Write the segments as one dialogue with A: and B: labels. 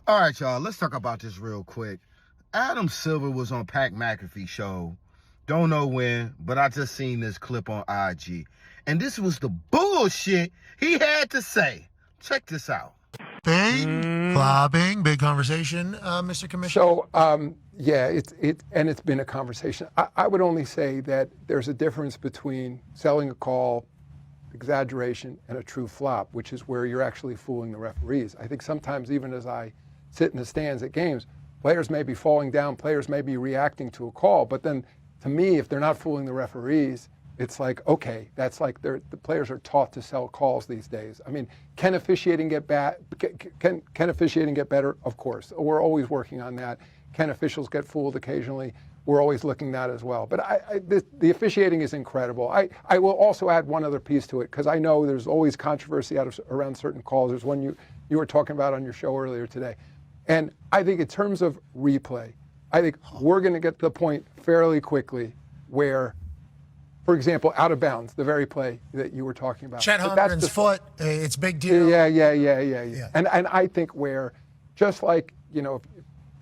A: All right, y'all, let's talk about this real quick. Adam Silver was on Pat McAfee's show. Don't know when, but I just seen this clip on IG. And this was the bullshit he had to say. Check this out.
B: Clubbing, big conversation, Mr. Commissioner.
C: So, yeah, it's been a conversation. I would only say that there's a difference between selling a call, exaggeration, and a true flop, which is where you're actually fooling the referees. I think sometimes, even as I sit in the stands at games, players may be falling down, players may be reacting to a call, but then to me, if they're not fooling the referees, it's like, okay, that's like the players are taught to sell calls these days. I mean, can officiating get bad? Can officiating get better? Of course. We're always working on that. Can officials get fooled occasionally? We're always looking at that as well. But the officiating is incredible. I will also add one other piece to it, because I know there's always controversy around certain calls. There's one you were talking about on your show earlier today. And I think in terms of replay, I think we're going to get to the point fairly quickly where, for example, out of bounds, the very play that you were talking about.
B: Chet Holmgren's foot, it's a big deal.
C: Yeah. And I think where, just like, you know, if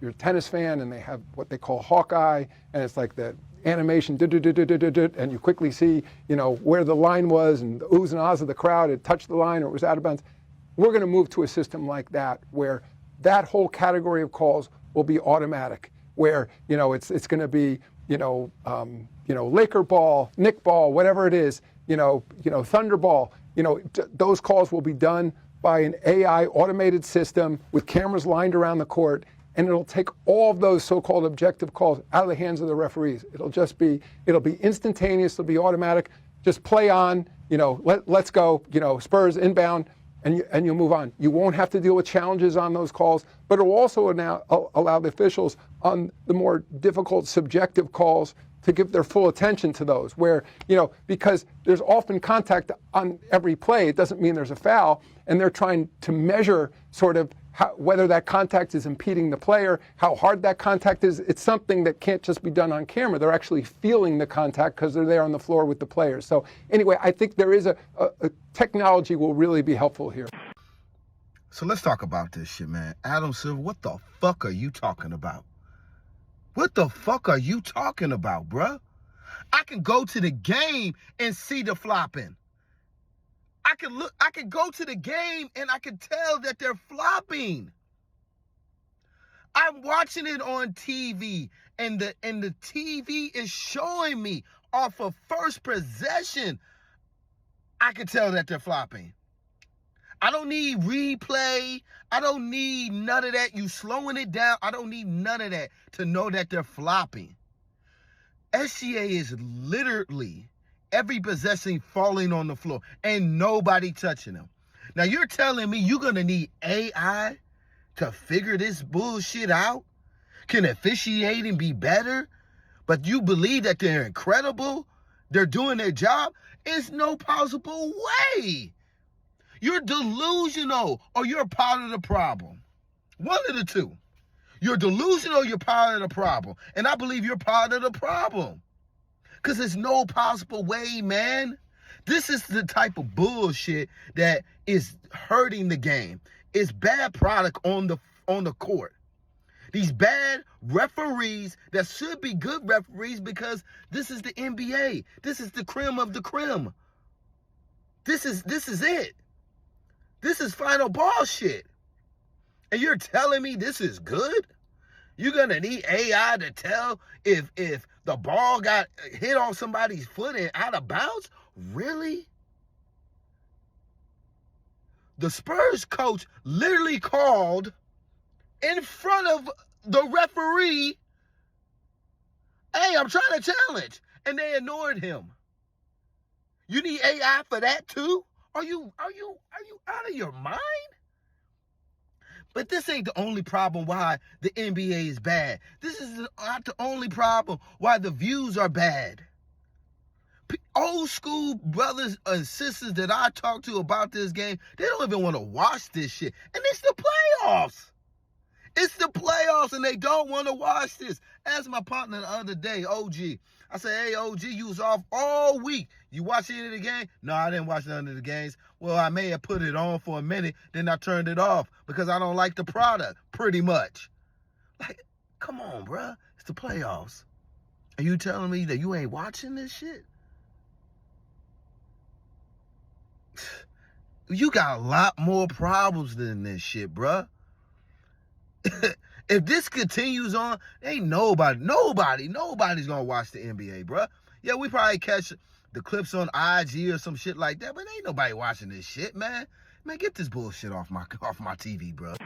C: you're a tennis fan and they have what they call Hawkeye, and it's like the animation, and you quickly see, you know, where the line was and the oohs and ahs of the crowd, it touched the line or it was out of bounds. We're going to move to a system like that, where that whole category of calls will be automatic, where, you know, it's going to be, Laker ball, Nick ball, whatever it is, Thunder ball, those calls will be done by an AI automated system with cameras lined around the court, and it'll take all of those so-called objective calls out of the hands of the referees. It'll be instantaneous, it'll be automatic, just play on, let's go, Spurs inbound, and you'll move on. You won't have to deal with challenges on those calls, but it will also now allow the officials on the more difficult subjective calls to give their full attention to those, where, because there's often contact on every play, it doesn't mean there's a foul, and they're trying to measure sort of whether that contact is impeding the player, how hard that contact is. It's something that can't just be done on camera. They're actually feeling the contact because they're there on the floor with the players. So anyway, I think there is a technology will really be helpful here.
A: So let's talk about this shit, man. Adam Silver, what the fuck are you talking about? What the fuck are you talking about, bruh? I can go to the game and see the flopping. I can go to the game and I can tell that they're flopping. I'm watching it on TV, and the TV is showing me off of first possession. I can tell that they're flopping. I don't need replay. I don't need none of that. You slowing it down. I don't need none of that to know that they're flopping. SGA is literally every possession falling on the floor and nobody touching them. Now you're telling me you're going to need AI to figure this bullshit out? Can officiating be better? But you believe that they're incredible? They're doing their job? It's no possible way. You're delusional, or you're part of the problem. One of the two. You're delusional or you're part of the problem. And I believe you're part of the problem. Because there's no possible way, man. This is the type of bullshit that is hurting the game. It's bad product on the court. These bad referees that should be good referees, because this is the NBA. This is the creme of the creme. This is it. This is final ball shit. And you're telling me this is good? You're going to need AI to tell if the ball got hit on somebody's foot and out of bounds? Really? The Spurs coach literally called in front of the referee, hey, I'm trying to challenge. And they ignored him. You need AI for that too? Are you out of your mind? But this ain't the only problem why the NBA is bad. This is not the only problem why the views are bad. Old school brothers and sisters that I talk to about this game, they don't even want to watch this shit. And it's the playoffs. It's the playoffs, and they don't want to watch this. Asked my partner the other day, OG. I said, hey, OG, you was off all week. You watch any of the game? No, I didn't watch none of the games. Well, I may have put it on for a minute, then I turned it off because I don't like the product, pretty much. Like, come on, bruh. It's the playoffs. Are you telling me that you ain't watching this shit? You got a lot more problems than this shit, bruh. If this continues on, ain't nobody's gonna watch the NBA, bruh. Yeah, we probably catch the clips on IG or some shit like that, but ain't nobody watching this shit, man. Man, get this bullshit off my TV, bruh.